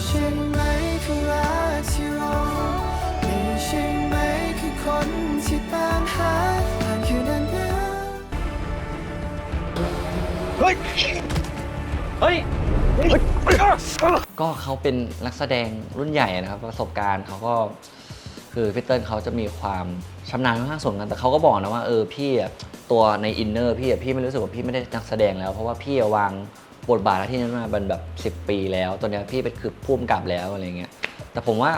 ใช่ไหมคือรักที่เรานี่ใช่ไหมคือคนที่ตามหาผ่านคืนนั้นเฮ้ยก็เขาเป็นนักแสดงรุ่นใหญ่นะครับประสบการณ์เขาก็คือพี่เติ้ลเขาจะมีความชำนาญค่อนข้างสูงกันแต่เขาก็บอกนะว่าพี่ตัวในอินเนอร์พี่ไม่รู้สึกว่าพี่ไม่ได้นักแสดงแล้วเพราะว่าพี่วางบทบาทที่นั้นมาเป็นแบบ10 ปีแล้วตอนนี้พี่เป็นคือผู้กำกับแล้วอะไรเงี้ยแต่ผมว่า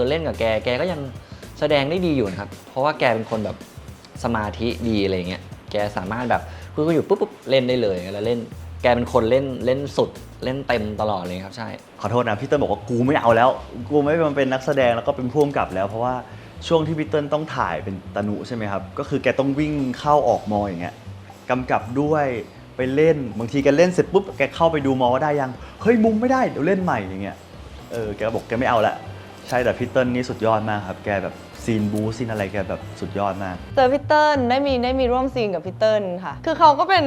เล่นกับแกก็ยังแสดงได้ดีอยู่นะครับเพราะว่าแกเป็นคนแบบสมาธิดีอะไรเงี้ยแกสามารถแบบคืออยู่ปุ๊บเล่นได้เลยแล้วเล่นแกเป็นคนเล่นสุดเล่นเต็มตลอดเลยครับใช่ขอโทษนะพี่เติ้ลบอกว่ากูไม่เอาแล้วกูไม่มาเป็นนักแสดงแล้วก็เป็นผู้กำกับแล้วเพราะว่าช่วงที่พี่เติ้ลต้องถ่ายเป็นตนุใช่ไหมครับก็คือแกต้องวิ่งเข้าออกมออย่างเงี้ยกำกับด้วยไปเล่นบางทีแกเล่นเสร็จปุ๊บแกเข้าไปดูมอว่าได้ยังเฮ้ยมุมไม่ได้เดี๋ยวเล่นใหม่อย่างเงี้ยแกบอกแกไม่เอาละใช่แต่พี่เติ้ลนี่สุดยอดมากครับแกแบบซีนบูซีนอะไรแกแบบสุดยอดมากเจอพี่เติ้ลได้มีร่วมซีนกับพี่เติ้ลค่ะคือเขาก็เป็น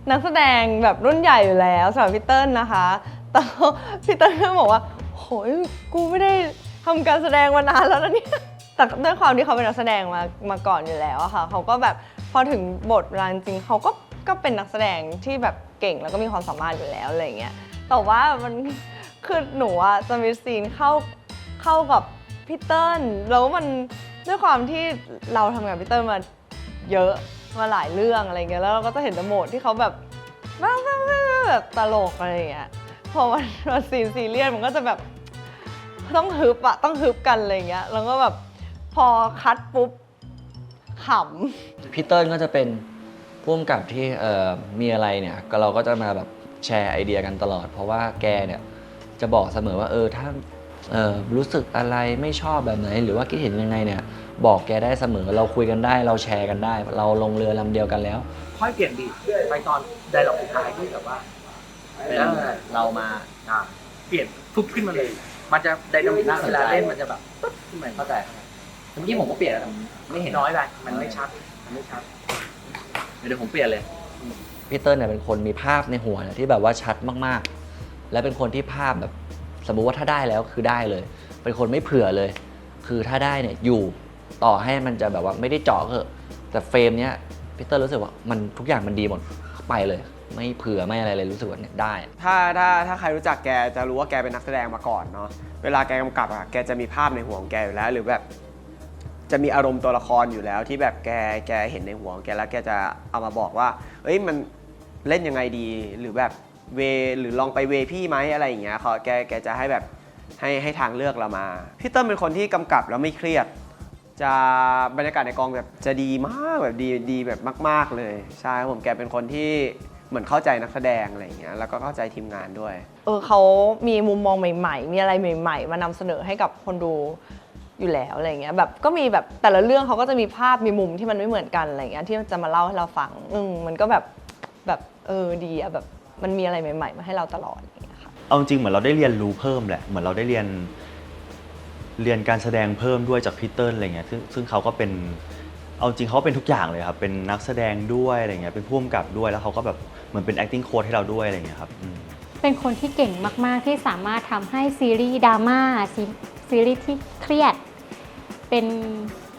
นักแสดงแบบรุ่นใหญ่อยู่แล้วสำหรับพี่เติ้ลนะคะแต่พี่เติ้ลก็บอกว่าโหยกูไม่ได้ทำการแสดงมานานแล้วนะเนี่ยแต่ด้วยความที่เขาเป็นนักแสดงมาก่อนอยู่แล้วอะค่ะเขาก็แบบพอถึงบทเวลาจริงเขาก็เป็นนักแสดงที่แบบเก่งแล้วก็มีความสามารถอยู่แล้วอะไรเงี้ยแต่ว่ามันคือหนูอะจะมีซีนเข้ากับพี่เติ้ลแล้วมันด้วยความที่เราทำงานพี่เติ้ลมาเยอะมาหลายเรื่องอะไรเงี้ยแล้วเราก็จะเห็นโหมดที่เขาแบบแบบตลกอะไรเงี้ยพอมันซีนซีเรียสมันก็จะแบบต้องฮึบกันอะไรเงี้ยแล้วก็แบบพอคัดปุ๊บขำพี่เติ้ลก็จะเป็นผู้กำกับที่มีอะไรเนี่ยเราก็จะมาแบบแชร์ไอเดียกันตลอดเพราะว่าแกเนี่ยจะบอกเสมอว่าถ้ารู้สึกอะไรไม่ชอบแบบไหนหรือว่าคิดเห็นยังไงเนี่ยบอกแกได้เสมอเราคุยกันได้เราแชร์กันได้เราลงเรือลำเดียวกันแล้วค่อยเปลี่ยนบีทไปตอนไดร็อกสุดท้ายที่แบบว่าเรามาเปลี่ยนทุบขึ้นมาเลยมันจะไดนามิกเวลาเล่นมันจะแบบปึ๊บขึ้นมาเข้าใจเมื่อกี้ผมก็เปลี่ยนแล้วไม่เห็นน้อยไปมันไม่ชัดเดี๋ยวผมเปลี่ยนเลยพี่เติ้ลเนี่ยเป็นคนมีภาพในหัวเนี่ยที่แบบว่าชัดมากๆและเป็นคนที่ภาพแบบสมมุติว่าถ้าได้แล้วคือได้เลยเป็นคนไม่เผื่อเลยคือถ้าได้เนี่ยอยู่ต่อให้มันจะแบบว่าไม่ได้เจาะก็แต่เฟรมเนี้ยพี่เติ้ลรู้สึกว่ามันทุกอย่างมันดีหมดไปเลยไม่เผื่อไม่อะไรเลยรู้สึกว่าเนี่ยได้ถ้าใครรู้จักแกจะรู้ว่าแกเป็นนักแสดงมาก่อนเนาะเวลาแกกำกับอะแกจะมีภาพในหัวของแกอยู่แล้วหรือแบบจะมีอารมณ์ตัวละครอยู่แล้วที่แบบแกเห็นในหัวของแกแล้วแกจะเอามาบอกว่าเอ้ยมันเล่นยังไงดีหรือแบบเวหรือลองไปเวพี่ไหมอะไรอย่างเงี้ยแกจะให้แบบให้ทางเลือกเรามาพี่เติ้ลเป็นคนที่กำกับแล้วไม่เครียดจะบรรยากาศในกองแบบจะดีมากแบบดีแบบมากๆเลยใช่ผมแกเป็นคนที่เหมือนเข้าใจนักแสดงอะไรอย่างเงี้ยแล้วก็เข้าใจทีมงานด้วยเขามีมุมมองใหม่ๆมีอะไรใหม่ๆมานำเสนอให้กับคนดูอยู่แล้วอะไรเงี้ยแบบก็มีแบบแต่ละเรื่องเขาก็จะมีภาพมีมุมที่มันไม่เหมือนกันอะไรเงี้ยที่จะมาเล่าให้เราฟังมันก็แบบดีอะแบบมันมีอะไรใหม่ๆมาให้เราตลอดอย่างเงี้ยค่ะเอาจริงเหมือนเราได้เรียนรู้เพิ่มแหละเหมือนเราได้เรียนการแสดงเพิ่มด้วยจากพี่เติ้ลอะไรเงี้ยซึ่งเขาก็เป็นเอาจริงเขาเป็นทุกอย่างเลยครับเป็นนักแสดงด้วยอะไรเงี้ยเป็นผู้กำกับด้วยแล้วเขาก็แบบเหมือนเป็น acting coach ให้เราด้วยอะไรเงี้ยครับเป็นคนที่เก่งมากๆที่สามารถทำให้ซีรีส์ดราม่าซีรีส์ที่เครียดเป็น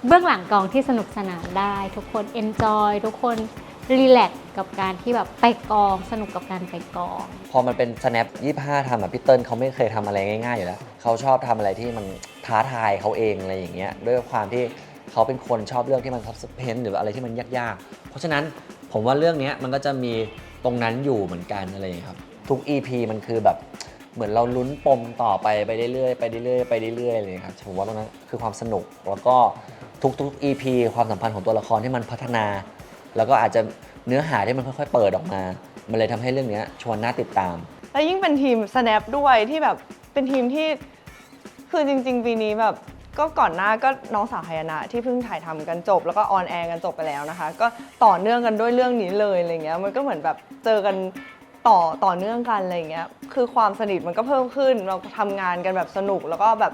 เบื้องหลังกองที่สนุกสนานได้ทุกคนเอนจอยทุกคนรีแลกซ์กับการที่แบบไปกองสนุกกับการไปกองพอมันเป็น snap 25ทำพี่เติ้ลเขาไม่เคยทำอะไรง่ายๆอยู่แล้วเขาชอบทำอะไรที่มันท้าทายเขาเองอะไรอย่างเงี้ยด้วยความที่เขาเป็นคนชอบเรื่องที่มันซับซ้อนหรืออะไรที่มันยากๆเพราะฉะนั้นผมว่าเรื่องนี้มันก็จะมีตรงนั้นอยู่เหมือนกันอะไรอย่างเงี้ยครับทุก EP มันคือแบบเหมือนเราลุ้นปมต่อไปเรื่อยเลยครับผมว่าตรงนั้นคือความสนุกแล้วก็ทุก EP ความสัมพันธ์ของตัวละครที่มันพัฒนาแล้วก็อาจจะเนื้อหาที่มันค่อยๆเปิดออกมามันเลยทำให้เรื่องนี้ชวนน่าติดตามแล้วยิ่งเป็นทีม Snap ด้วยที่แบบเป็นทีมที่คือจริงๆปีนี้แบบก็ก่อนหน้าก็น้องสาวหายนะที่เพิ่งถ่ายทำกันจบแล้วก็ออนแอร์กันจบไปแล้วนะคะก็ต่อเนื่องกันด้วยเรื่องนี้เลยอะไรเงี้ยมันก็เหมือนแบบเจอกันต่อเนื่องกันอะไรเงี้ยคือความสนิทมันก็เพิ่มขึ้นเราทำงานกันแบบสนุกแล้วก็แบบ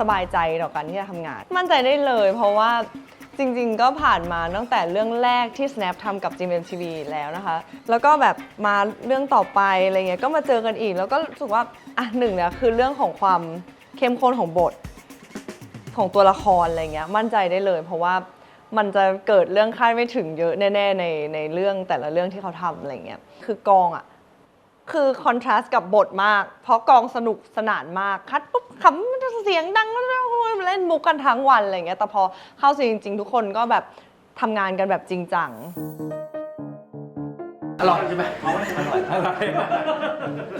สบายใจต่อกันที่จะทำงานมั่นใจได้เลยเพราะว่าจริงๆก็ผ่านมาตั้งแต่เรื่องแรกที่ Snap ทำกับ GMMTV แล้วนะคะแล้วก็แบบมาเรื่องต่อไปอะไรเงี้ยก็มาเจอกันอีกแล้วก็รู้สึกว่า หนึ่งเนี่ยคือเรื่องของความเข้มข้นของบทของตัวละครอะไรเงี้ยมั่นใจได้เลย เพราะว่ามันจะเกิดเรื่องคาดไม่ถึงเยอะแน่ๆในเรื่องแต่ละเรื่องที่เขาทำอะไรเงี้ยคือกองอ่ะคือคอนทราสต์กับบทมากเพราะกองสนุกสนานมากคัดปุ๊บขำเสียงดังเล่นมุกกันทั้งวันอะไรเงี้ยแต่พอเข้าซีนจริงๆทุกคนก็แบบทำงานกันแบบจริงจัง อร่อยใช่ไหมอร่อย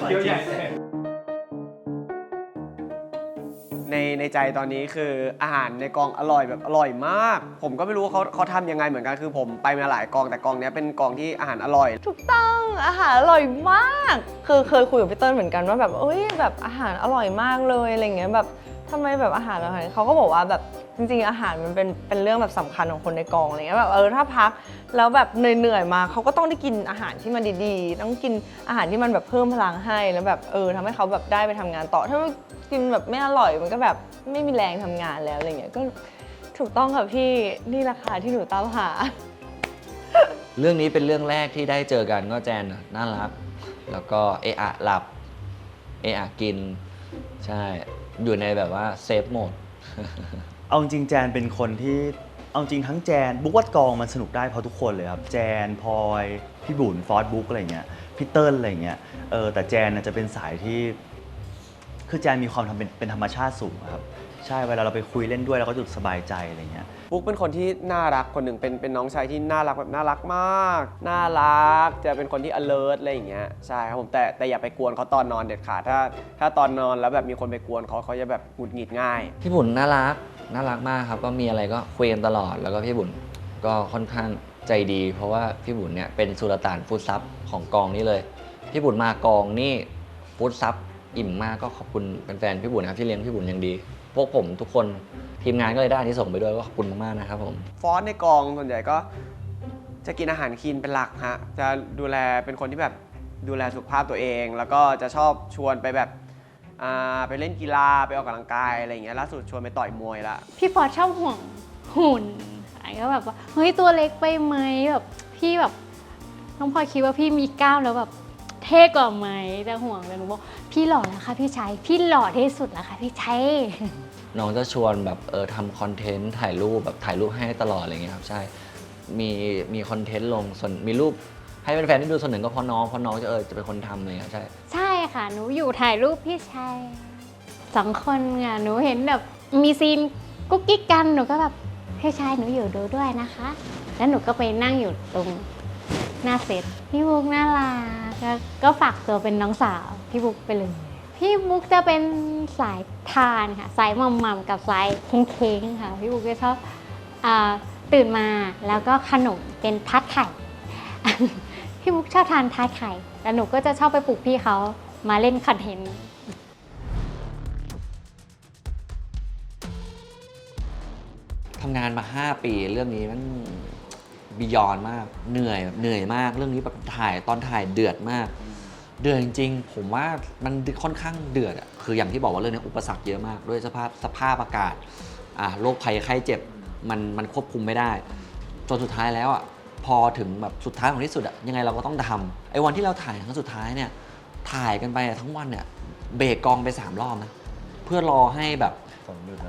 เดี๋ยวใหญ่ ในใจตอนนี้คืออาหารในกองอร่อยแบบอร่อยมาก ผมก็ไม่รู้ว่าเขาทำยังไงเหมือนกันคือผมไปมาหลายกองแต่กองเนี้ยเป็นกองที่อาหารอร่อย ถูกต้องอาหารอร่อยมากคือเคยคุยกับพี่เติ้ลเหมือนกันว่าแบบเอ้ยแบบอาหารอร่อยมากเลยอะไรเงี้ยแบบทำไมแบบอาหารอร่อยเขาก็บอกว่าแบบจริงๆอาหารมันเป็นเรื่องแบบสำคัญของคนในกองอะไรเงี้ยแบบถ้าพักแล้วแบบเหนื่อยๆมาเขาก็ต้องได้กินอาหารที่มันดีๆต้องกินอาหารที่มันแบบเพิ่มพลังให้แล้วแบบทำให้เขาแบบได้ไปทำงานต่อถ้ากินแบบไม่อร่อยมันก็แบบไม่มีแรงทำงานแล้วอะไรเงี้ยก็ถูกต้องค่ะพี่นี่ราคาที่หนูตามหา เรื่องนี้เป็นเรื่องแรกที่ได้เจอกันก็แจนน่ารัก แล้วก็หลับกินใช่อยู่ในแบบว่าเซฟโหมด เอาจริงแจนเป็นคนที่เอาจริงทั้งแจนบุ๊กว่ากองมันสนุกได้เพราะทุกคนเลยครับแจนพลอยพี่บุญฟอสบุ๊กอะไรเงี้ยพี่เติ้ลอะไรเงี้ยแต่แจนจะเป็นสายที่คือแจนมีความเป็นธรรมชาติสูงครับใช่เวลาเราไปคุยเล่นด้วยเราก็จะสบายใจอะไรเงี้ย บุ๊กเป็นคนที่น่ารักคนหนึ่งเป็นน้องชายที่น่ารักแบบน่ารักมากน่ารักจะเป็นคนที่ alert อะไรอย่างเงี้ยใช่ครับผมแต่อย่าไปกวนเขาตอนนอนเด็ดขาดถ้าตอนนอนแล้วแบบมีคนไปกวนเขาจะแบบหงุดหงิดง่าย พี่บุญน่ารักมากครับก็มีอะไรก็คุยกันตลอดแล้วก็พี่บุญก็ค่อนข้างใจดี เพราะว่าพี่บุญเนี่ยเป็นสุลต่านฟู้ดซับของกองนี้เลยพี่บุญมากองนี่ฟู้ดซับอิ่มมากก็ขอบคุณแฟนๆพี่บุญนะครับที่เลี้ยงพี่บุญอย่างดีพวกผมทุกคนทีมงานก็เลยได้ที่ส่งไปด้วยก็ขอบคุณมากๆนะครับผมฟอสในกองส่วนใหญ่ก็จะกินอาหารคลีนเป็นหลักฮะจะดูแลเป็นคนที่แบบดูแลสุขภาพตัวเอง แล้วก็จะชอบชวนไปแบบไปเล่นกีฬาไปออกกำลังกายอะไรอย่างเงี้ยล่าสุดชวนไปต่อยมวยละ พี่ฟอร์ดชอบห่วงหุ่นอะไรก็แบบว่าเฮ้ยตัวเล็กไปไหมแบบพี่แบบน้องพลอยคิดว่าพี่มีกล้ามแล้วแบบเท่กว่าไหมแต่ห่วงเลยหนูบอกพี่หล่อแล้วค่ะพี่ชัยพี่หล่อที่สุดแล้วค่ะพี่ชัย น้องจะชวนแบบทำคอนเทนต์ถ่ายรูปแบบถ่ายรูปให้ตลอดอะไรเงี้ยครับใช่มีคอนเทนต์ลงส่วนมีรูปให้แฟนๆได้ดูส่วนหนึ่งก็เพราะน้องจะเป็นคนทำเลยครับใช่ ใช่ค่ะหนูอยู่ถ่ายรูปพี่ชัย2 คนค่ะหนูเห็นแบบมีซีนกุ๊กกิ๊กกันหนูก็แบบพี่ชัยหนูอยู่ดูด้วยนะคะแล้วหนูก็ไปนั่งอยู่ตรงหน้าเซตพี่บุ๊กน่ารักก็ฝากตัวเป็นน้องสาวพี่บุ๊กไปเลยพี่บุ๊กจะเป็นสายทานค่ะสายหม่ำๆกับสายเค้งๆค่ะพี่บุ๊กจะชอบตื่นมาแล้วก็ขนมเป็นทาร์ตไข่ พี่บุ๊กชอบทานทาร์ตไข่แล้วหนูก็จะชอบไปปลุกพี่เขามาเล่นคอนเทนต์ทำงานมา 5 ปีเรื่องนี้มันบียอนมากเหนื่อยมากเรื่องนี้แบบตอนถ่ายเดือดมากเดือดจริงๆผมว่ามันค่อนข้างเดือดอะคืออย่างที่บอกว่าเรื่องนี้อุปสรรคเยอะมากด้วยสภาพอากาศโรคภัยไข้เจ็บมันควบคุมไม่ได้จนสุดท้ายแล้วอ่ะพอถึงแบบสุดท้ายของที่สุดอ่ะยังไงเราก็ต้องทำไอ้วันที่เราถ่ายครั้งสุดท้ายเนี่ยถ่ายกันไปทั้งวันเนี่ยเบรกกองไป3 รอบนะเพื่อรอให้แบบ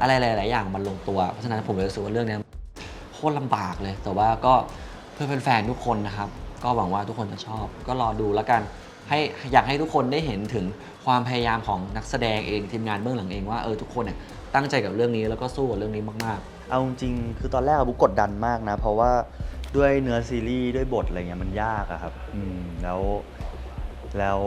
อะไรหลายๆอย่างมันลงตัวเพราะฉะนั้นผมเลยรู้สึกว่าเรื่องนี้โคตรลำบากเลยแต่ว่าก็เพื่อแฟนๆทุกคนนะครับก็หวังว่าทุกคนจะชอบก็รอดูแล้วกันอยากให้ทุกคนได้เห็นถึงความพยายามของนักแสดงเองทีมงานเบื้องหลังเองว่าทุกคนเนี่ยตั้งใจกับเรื่องนี้แล้วก็สู้กับเรื่องนี้มากๆเอาจริงๆคือตอนแรกบุ๊กกดดันมากนะเพราะว่าด้วยเนื้อซีรีส์ด้วยบทอะไรเงี้ยมันยากอะครับแล้ว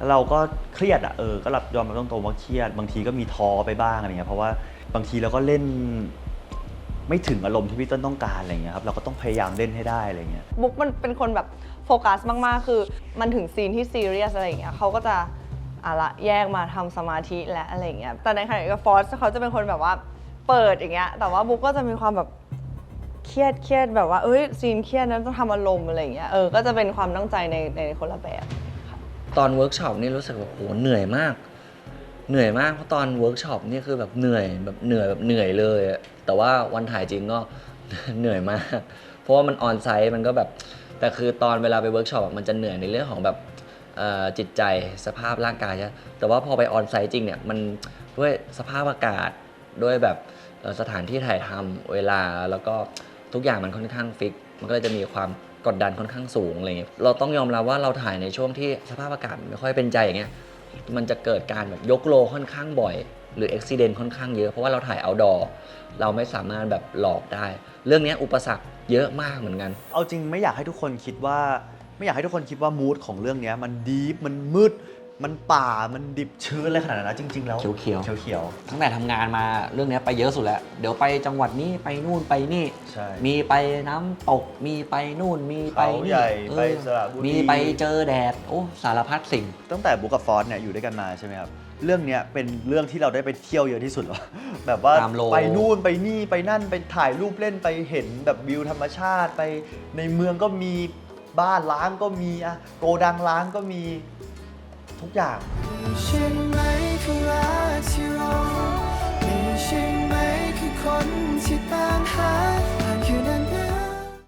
เราก็เครียดอะก็รับยอมรับตรงๆว่าเครียดบางทีก็มีท้อไปบ้างอะไรเงี้ยเพราะว่าบางทีเราก็เล่นไม่ถึงอารมณ์ที่พี่เติ้ลต้องการอะไรเงี้ยครับเราก็ต้องพยายามเล่นให้ได้อะไรเงี้ยบุ๊กมันเป็นคนแบบโฟกัสมากๆคือมันถึงซีนที่ซีเรียสอะไรอย่างเงี้ยเขาก็จะละแยกมาทำสมาธิและอะไรอย่างเงี้ยแต่ในขณะเดียวกันฟอสเขาจะเป็นคนแบบว่าเปิดอย่างเงี้ยแต่ว่าบุ๊กก็จะมีความแบบเครียดแบบว่าซีนเครียดนั้นต้องทำอารมณ์อะไรอย่างเงี้ยก็จะเป็นความตั้งใจในคนละแบบตอนเวิร์กช็อปนี่รู้สึกว่าโหเหนื่อยมากเพราะตอนเวิร์กช็อปนี่คือแบบเหนื่อยเลยแต่ว่าวันถ่ายจริงก็ เหนื่อยมากเพราะว่ามันออนไซต์มันก็แบบแต่คือตอนเวลาไปเวิร์กช็อปมันจะเหนื่อยในเรื่องของแบบ จิตใจสภาพร่างกายใช่แต่ว่าพอไปออนไซต์จริงเนี่ยมันด้วยสภาพอากาศด้วยแบบสถานที่ถ่ายทำเวลาแล้วก็ทุกอย่างมันค่อนข้างฟิกมันก็เลยจะมีความกดดันค่อนข้างสูงอะไรเงี้ยเราต้องยอมรับว่าเราถ่ายในช่วงที่สภาพอากาศไม่ค่อยเป็นใจอย่างเงี้ยมันจะเกิดการแบบยกโลค่อนข้างบ่อยหรืออุบิเหตุค่อนข้างเยอะเพราะว่าเราถ่ายเอาท์ดอร์เราไม่สามารถแบบหลอกได้ เรื่องนี้อุปสรรคเยอะมากเหมือนกัน เอาจริงไม่อยากให้ทุกคนคิดว่ามูดของเรื่องเนี้ยมันดีฟมันมืดมันป่ามันดิบชื้นอะไรขนาดนั้นนะจริง ๆ แล้ว เขียวๆ เขียว ตั้งแต่ทำงานมาเรื่องนี้ไปเยอะสุดแล้ว เดี๋ยวไปจังหวัดนี้ไปนู่นไปนี่ ใช่ มีไปน้ำตก มีไปนู่น มีไป เขา นี่ ใหญ่ เออ ไปสระบุรี มีไปเจอแดด โอ้ สารพัดสิ่ง ตั้งแต่บุ๊กกับฟอสเนี่ยอยู่ด้วยกันมาใช่ไหมครับเรื่องเนี้ยเป็นเรื่องที่เราได้ไปเที่ยวเยอะที่สุดหรอ แบบว่า ตามโล ไปนู่นไปนี่ไปนั่นไปถ่ายรูปเล่นไปเห็นแบบวิวธรรมชาติไปในเมืองก็มีบ้านล้างก็มีอะโกดังล้างก็มีทุกอย่าง นี่ใช่ไหมคือรักที่เรานี่ใช่ไหมคือคนที่ตามหา